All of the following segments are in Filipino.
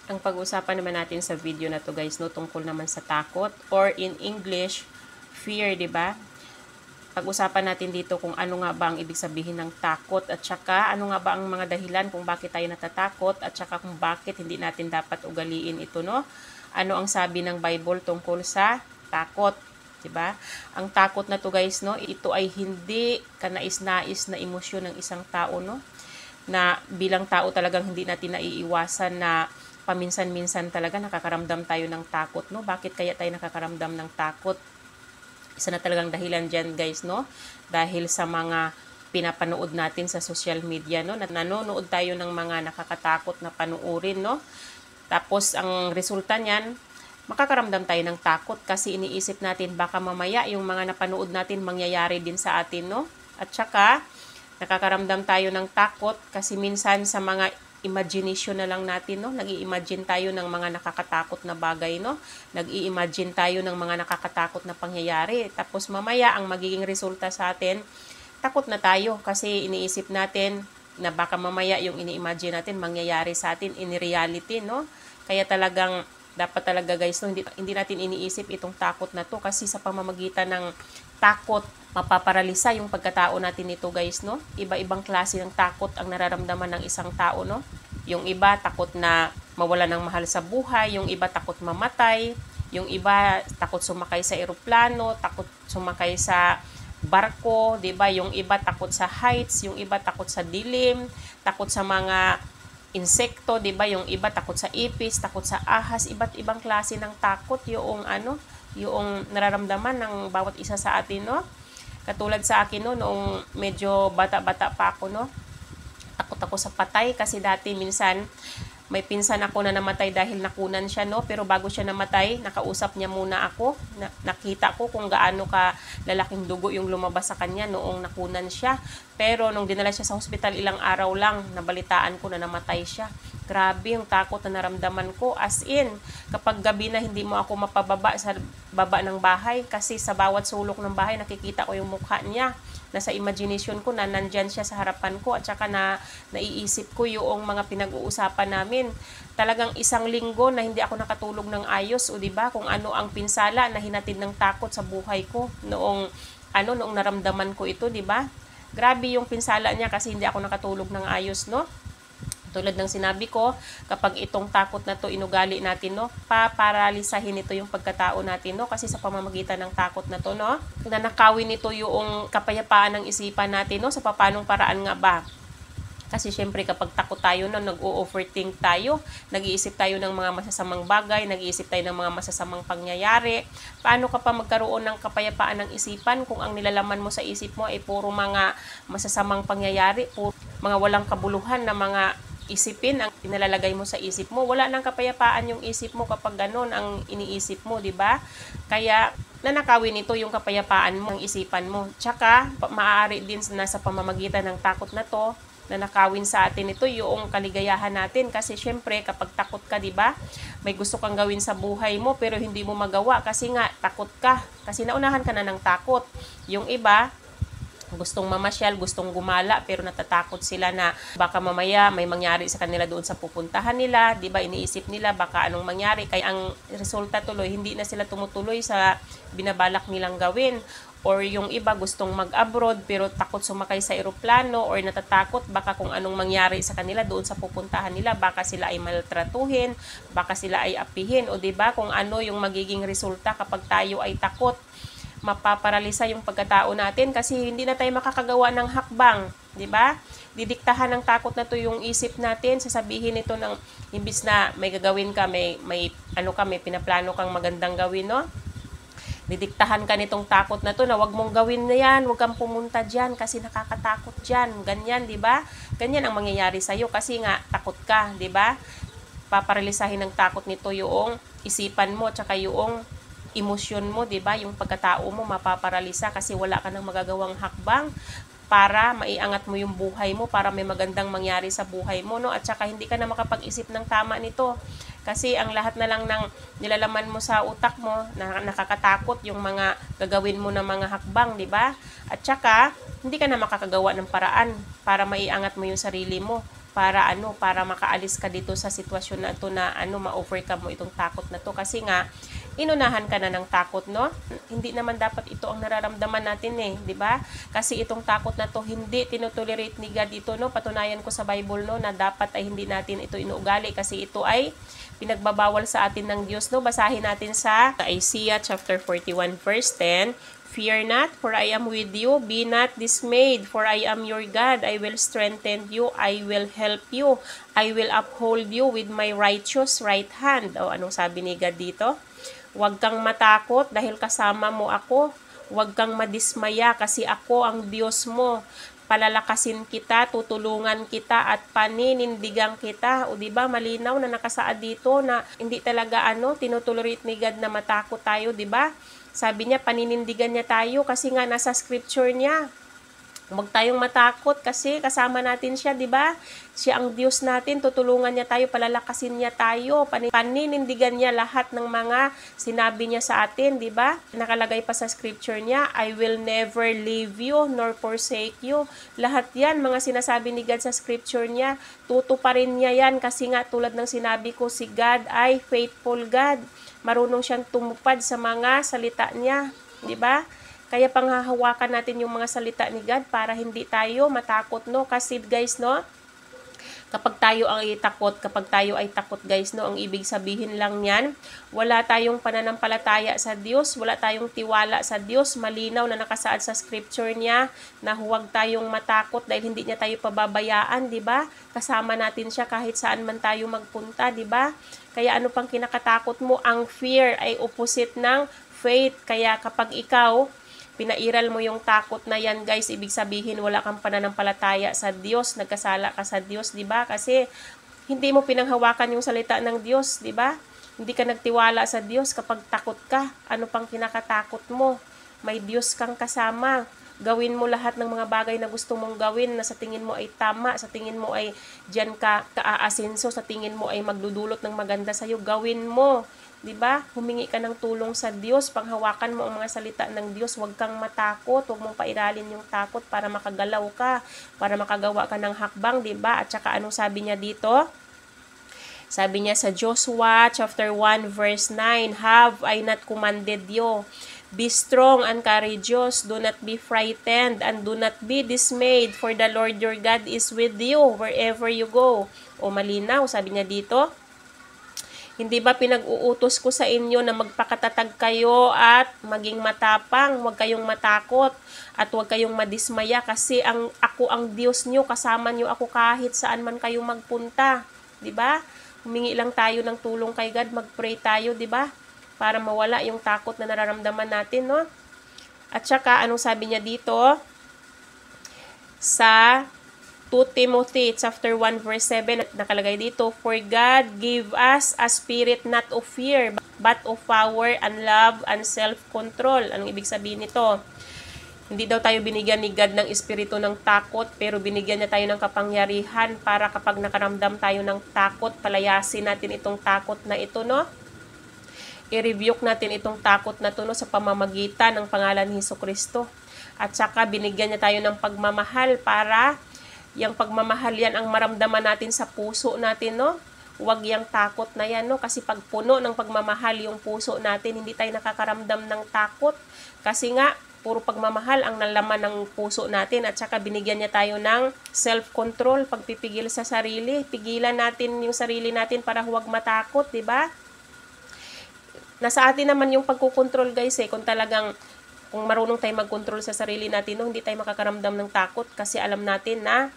Ang pag-uusapan naman natin sa video na to guys, no, tungkol naman sa takot or in English, fear, di ba? Pag-usapan natin dito kung ano nga ba ang ibig sabihin ng takot at saka ano nga ba ang mga dahilan kung bakit tayo natatakot at saka kung bakit hindi natin dapat ugaliin ito, no? Ano ang sabi ng Bible tungkol sa takot, di ba? Ang takot na to guys, no, ito ay hindi kanais-nais na emosyon ng isang tao, no? Na bilang tao talagang hindi natin naiiwasan na paminsan-minsan talaga nakakaramdam tayo ng takot, no? Bakit kaya tayo nakakaramdam ng takot? Isa na talagang dahilan dyan, guys, no? Dahil sa mga pinapanood natin sa social media, no? Nanonood tayo ng mga nakakatakot na panuorin, no? Tapos, ang resulta niyan, makakaramdam tayo ng takot kasi iniisip natin baka mamaya yung mga napanood natin mangyayari din sa atin, no? At saka, nakakaramdam tayo ng takot kasi minsan sa mga imagination na lang natin, no? Nag-i-imagine tayo ng mga nakakatakot na bagay, no? Nag-i-imagine tayo ng mga nakakatakot na pangyayari. Tapos mamaya, ang magiging resulta sa atin, takot na tayo kasi iniisip natin na baka mamaya yung ini-imagine natin mangyayari sa atin in reality, no? Kaya talagang dapat talaga guys, no, hindi natin iniisip itong takot na to kasi sa pamamagitan ng takot, mapaparalisa yung pagkatao natin nito guys, no? Iba-ibang klase ng takot ang nararamdaman ng isang tao, no? Yung iba takot na mawala ng mahal sa buhay, yung iba takot mamatay, yung iba takot sumakay sa eroplano, takot sumakay sa barko, 'di ba? Yung iba takot sa heights, yung iba takot sa dilim, takot sa mga insekto, 'di ba? Yung iba takot sa ipis, takot sa ahas, iba't ibang klase ng takot yung yung nararamdaman ng bawat isa sa atin, no? Katulad sa akin, no, noong medyo bata-bata pa ako, no, takot ako sa patay kasi dati minsan may pinsan ako na namatay dahil nakunan siya, no, pero bago siya namatay, nakausap niya muna ako. Nakita ko kung gaano ka lalaking dugo yung lumabas sa kanya noong nakunan siya. Pero nung dinala siya sa hospital, ilang araw lang, nabalitaan ko na namatay siya. Grabe yung takot na naramdaman ko. As in, kapag gabi na hindi mo ako mapababa sa baba ng bahay kasi sa bawat sulok ng bahay nakikita ko yung mukha niya. Nasa imagination ko na nandyan siya sa harapan ko at saka naiisip ko yung mga pinag-uusapan namin. Talagang isang linggo na hindi ako nakatulog ng ayos, o 'di ba? Kung ano ang pinsala na hinatid ng takot sa buhay ko noong naramdaman ko ito, 'di ba? Grabe yung pinsala niya kasi hindi ako nakatulog ng ayos, no? Tulad ng sinabi ko, kapag itong takot na to inugali natin, no, paparalisahin ito yung pagkatao natin, no, kasi sa pamamagitan ng takot na to, no, nanakawin nito yung kapayapaan ng isipan natin, no, sa papanong paraan nga ba? Kasi syempre kapag takot tayo, no, nag-o-overthink tayo, nag-iisip tayo ng mga masasamang bagay, nag-iisip tayo ng mga masasamang pangyayari. Paano ka pa magkaroon ng kapayapaan ng isipan kung ang nilalaman mo sa isip mo ay puro mga masasamang pangyayari, puro mga walang kabuluhan na mga isipin ang pinalalagay mo sa isip mo? Wala nang kapayapaan yung isip mo kapag ganun ang iniisip mo, di ba? Kaya nanakawin ito yung kapayapaan mo, ng isipan mo. Tsaka maaari din na sa pamamagitan ng takot na to, nanakawin sa atin ito yung kaligayahan natin kasi syempre kapag takot ka, di ba? May gusto kang gawin sa buhay mo pero hindi mo magawa kasi nga takot ka. Kasi naunahan ka na ng takot. Yung iba gustong mamasyal, gustong gumala, pero natatakot sila na baka mamaya may mangyari sa kanila doon sa pupuntahan nila, 'di ba? Iniisip nila baka anong mangyari, kaya ang resulta tuloy hindi na sila tumutuloy sa binabalak nilang gawin. Or yung iba gustong mag-abroad pero takot sumakay sa eroplano or natatakot baka kung anong mangyari sa kanila doon sa pupuntahan nila, baka sila ay maltratuhin, baka sila ay apihin, o 'di ba? Kung ano yung magiging resulta kapag tayo ay takot, mapaparalisa yung pagkatao natin kasi hindi na tayo makakagawa ng hakbang, 'di ba? Didiktahan ng takot na to yung isip natin, sasabihin nito ng imbis na may gagawin ka, may pinaplano kang magandang gawin, no? Didiktahan ka nitong takot na to na wag mong gawin na yan, wag kang pumunta diyan kasi nakakatakot diyan. Ganyan, 'di ba? Ganyan ang mangyayari sa iyo kasi nga takot ka, 'di ba? Paparalisahin ng takot nito yung isipan mo, tsaka yung emosyon mo, 'di ba? Yung pagkatao mo mapaparalisa kasi wala ka nang magagawang hakbang para maiangat mo yung buhay mo, para may magandang mangyari sa buhay mo, no? At saka hindi ka na makapag-isip ng tama nito. Kasi ang lahat na lang ng nilalaman mo sa utak mo, nakakatakot yung mga gagawin mo ng mga hakbang, 'di ba? At saka hindi ka na makakagawa ng paraan para maiangat mo yung sarili mo. para para makaalis ka dito sa sitwasyon na ito na ma-overcome mo itong takot na to. Kasi nga, inunahan ka na ng takot, no? Hindi naman dapat ito ang nararamdaman natin eh, di ba? Kasi itong takot na to, hindi tinotolerate ni God ito, no? Patunayan ko sa Bible, no, na dapat ay hindi natin ito inuugali kasi ito ay pinagbabawal sa atin ng Diyos, no? Basahin natin sa Isaiah chapter 41 verse 10. Fear not, for I am with you. Be not dismayed, for I am your God. I will strengthen you. I will help you. I will uphold you with my righteous right hand. O, anong sabi ni God dito? Huwag kang matakot dahil kasama mo ako. Huwag kang madismaya kasi ako ang Diyos mo. Palalakasin kita, tutulungan kita at paninindigan kita. O diba, malinaw na nakasaad dito na hindi talaga tinutolerate ni God na matakot tayo, diba? Sabi niya, paninindigan niya tayo kasi nga nasa scripture niya. Huwag tayong matakot kasi kasama natin siya, di ba? Siya ang Diyos natin, tutulungan niya tayo, palalakasin niya tayo, paninindigan niya lahat ng mga sinabi niya sa atin, di ba? Nakalagay pa sa scripture niya, I will never leave you nor forsake you. Lahat yan, mga sinasabi ni God sa scripture niya, tutuparin niya yan kasi nga tulad ng sinabi ko, si God ay faithful God. Marunong siyang tumupad sa mga salita niya, di ba? Kaya panghahawakan natin yung mga salita ni God para hindi tayo matakot, no? Kasi guys, no, kapag tayo ay takot guys, no, ang ibig sabihin lang niyan, wala tayong pananampalataya sa Diyos, wala tayong tiwala sa Diyos. Malinaw na nakasaad sa scripture niya na huwag tayong matakot dahil hindi niya tayo pababayaan, di ba? Kasama natin siya kahit saan man tayo magpunta, di ba? Kaya ano pang kinakatakot mo? Ang fear ay opposite ng faith. Kaya kapag ikaw pinairal mo yung takot na yan, guys, ibig sabihin wala kang pananampalataya sa Diyos, nagkasala ka sa Diyos, di ba? Kasi hindi mo pinanghawakan yung salita ng Diyos, di ba? Hindi ka nagtiwala sa Diyos kapag takot ka. Ano pang kinakatakot mo? May Diyos kang kasama. Gawin mo lahat ng mga bagay na gusto mong gawin na sa tingin mo ay tama, sa tingin mo ay diyan ka aasenso, sa tingin mo ay magdudulot ng maganda sa iyo, gawin mo. 'Di ba? Humingi ka ng tulong sa Diyos, panghawakan mo ang mga salita ng Diyos, huwag kang matakot, huwag mong pairalin yung takot para makagalaw ka, para makagawa ka ng hakbang, 'di ba? At saka anong sabi niya dito? Sabi niya sa Joshua chapter 1 verse 9, have I not commanded you? Be strong and courageous, do not be frightened, and do not be dismayed, for the Lord your God is with you wherever you go. O malinaw, sabi niya dito, hindi ba pinag-uutos ko sa inyo na magpakatatag kayo at maging matapang, huwag kayong matakot at huwag kayong madismaya kasi ako ang Diyos niyo, kasama niyo ako kahit saan man kayo magpunta, 'di ba? Humingi lang tayo ng tulong kay God, mag-pray tayo, 'di ba? Para mawala yung takot na nararamdaman natin, no? At saka, anong sabi niya dito? Sa 2 Timothy chapter 1 verse 7, nakalagay dito, for God give us a spirit not of fear, but of power and love and self-control. Anong ibig sabihin nito? Hindi daw tayo binigyan ni God ng espiritu ng takot, pero binigyan niya tayo ng kapangyarihan para kapag nakaramdam tayo ng takot, palayasin natin itong takot na ito, no? I-rebuke natin itong takot na ito, no, sa pamamagitan ng pangalan ni Jesucristo. At saka binigyan niya tayo ng pagmamahal para yung pagmamahal yan ang maramdaman natin sa puso natin, no? Huwag yung takot na yan, no? Kasi pag puno ng pagmamahal yung puso natin, hindi tayo nakakaramdam ng takot. Kasi nga, puro pagmamahal ang nalaman ng puso natin. At saka binigyan niya tayo ng self-control, pagpipigil sa sarili. Pigilan natin yung sarili natin para huwag matakot, di ba? Nasa atin naman yung pagkukontrol, guys, kung marunong tayo magkontrol sa sarili natin, no, hindi tayo makakaramdam ng takot kasi alam natin na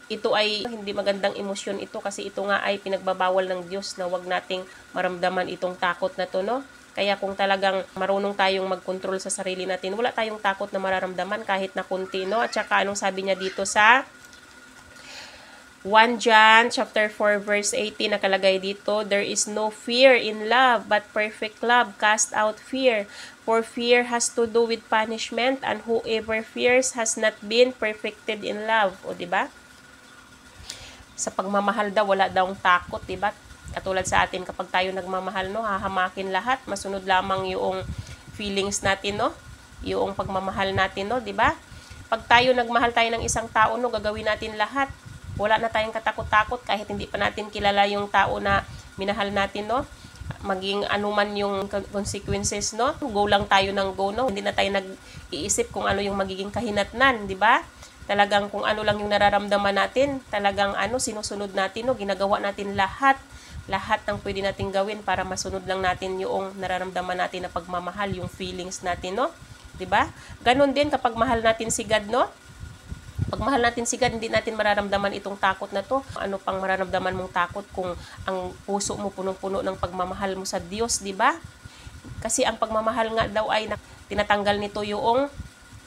ito ay hindi magandang emosyon ito kasi ito nga ay pinagbabawal ng Diyos na wag nating maramdaman itong takot na to, no? Kaya kung talagang marunong tayong magkontrol sa sarili natin, wala tayong takot na mararamdaman kahit na kunti, no? At saka anong sabi niya dito sa 1 John chapter 4 verse 18, nakalagay dito, there is no fear in love, but perfect love cast out fear. For fear has to do with punishment, and whoever fears has not been perfected in love. O, diba? Sa pagmamahal daw, wala daw takot, diba? Katulad sa atin, kapag tayo nagmamahal, no, hahamakin lahat. Masunod lamang yung feelings natin, no? Yung pagmamahal natin, no, diba? Pag tayo nagmahal tayo ng isang tao, no, gagawin natin lahat Wala na tayong katakot-takot kahit hindi pa natin kilala yung tao na minahal natin, no? Maging anuman yung consequences, no? Go lang tayo ng go, no? Hindi na tayo nag-iisip kung ano yung magiging kahinatnan, di ba? Talagang kung ano lang yung nararamdaman natin, talagang sinusunod natin, no? Ginagawa natin lahat ng pwede nating gawin para masunod lang natin yung nararamdaman natin na pagmamahal, yung feelings natin, no? 'Di ba? Ganon din kapag mahal natin si God, no? Pag mahal natin si God, hindi natin mararamdaman itong takot na to. Ano pang mararamdaman mong takot kung ang puso mo punong-puno ng pagmamahal mo sa Diyos, 'di ba? Kasi ang pagmamahal nga daw ay tinatanggal nito yung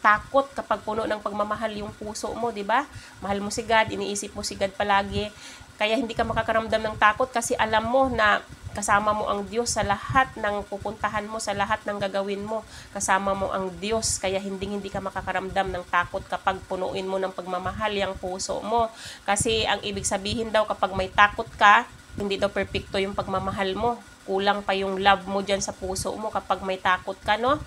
takot kapag puno ng pagmamahal yung puso mo, 'di ba? Mahal mo si God, iniisip mo si God palagi. Kaya hindi ka makakaramdam ng takot kasi alam mo na kasama mo ang Diyos sa lahat ng pupuntahan mo, sa lahat ng gagawin mo. Kasama mo ang Diyos, kaya hindi ka makakaramdam ng takot kapag punuin mo ng pagmamahal yung puso mo. Kasi ang ibig sabihin daw kapag may takot ka, hindi daw perfecto yung pagmamahal mo. Kulang pa yung love mo dyan sa puso mo kapag may takot ka, no?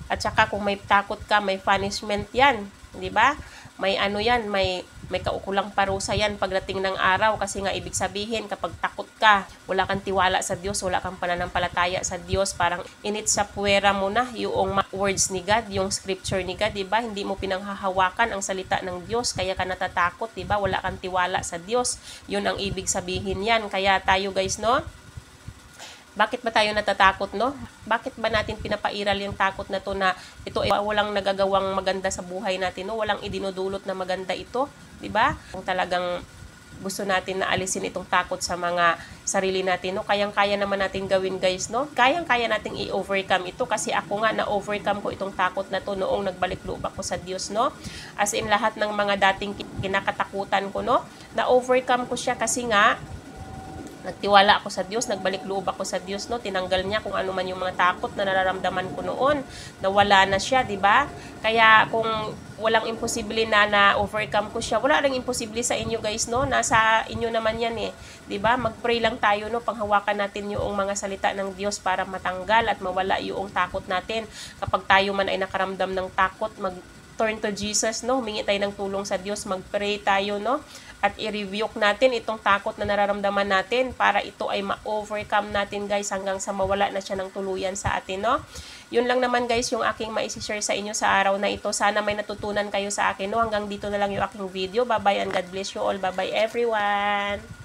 At saka kung may takot ka, may punishment yan, di ba? May yan, may kaukulang parusa yan pagdating ng araw kasi nga ibig sabihin kapag takot ka, wala kang tiwala sa Diyos, wala kang pananampalataya sa Diyos, parang init sa puwera mo na yung words ni God, yung scripture ni God, 'di ba? Hindi mo pinanghahawakan ang salita ng Diyos, kaya ka natatakot, 'di ba? Wala kang tiwala sa Diyos. 'Yun ang ibig sabihin yan. Kaya tayo guys, no? Bakit ba tayo natatakot, no? Bakit ba natin pinapairal yung takot na to na ito ay walang nagagawang maganda sa buhay natin, no? Walang idinudulot na maganda ito, 'di ba? Kung talagang gusto natin na alisin itong takot sa mga sarili natin, no? Kayang-kaya naman natin gawin, guys, no? Kayang-kaya nating i-overcome ito kasi ako nga na-overcome ko itong takot na to noong nagbalik loob ako sa Diyos, no? As in lahat ng mga dating kinakatakutan ko, no? Na-overcome ko siya kasi nga nagtiwala ako sa Diyos, nagbalik loob ako sa Diyos, no? Tinanggal niya kung ano man yung mga takot na nararamdaman ko noon. Nawala na siya, 'di ba? Kaya kung walang imposible na overcome ko siya, wala ring imposible sa inyo, guys, no? Nasa inyo naman 'yan eh. 'Di ba? Mag-pray lang tayo, no? Panghawakan natin yung mga salita ng Diyos para matanggal at mawala yung takot natin. Kapag tayo man ay nakaramdam ng takot, turn to Jesus, no? Humingi tayo ng tulong sa Diyos, mag-pray tayo, no? At i-rebuke natin itong takot na nararamdaman natin para ito ay ma-overcome natin, guys, hanggang sa mawala na siya ng tuluyan sa atin, no? Yun lang naman, guys, yung aking maisi-share sa inyo sa araw na ito. Sana may natutunan kayo sa akin, no? Hanggang dito na lang yung aking video. Bye-bye and God bless you all. Bye-bye everyone!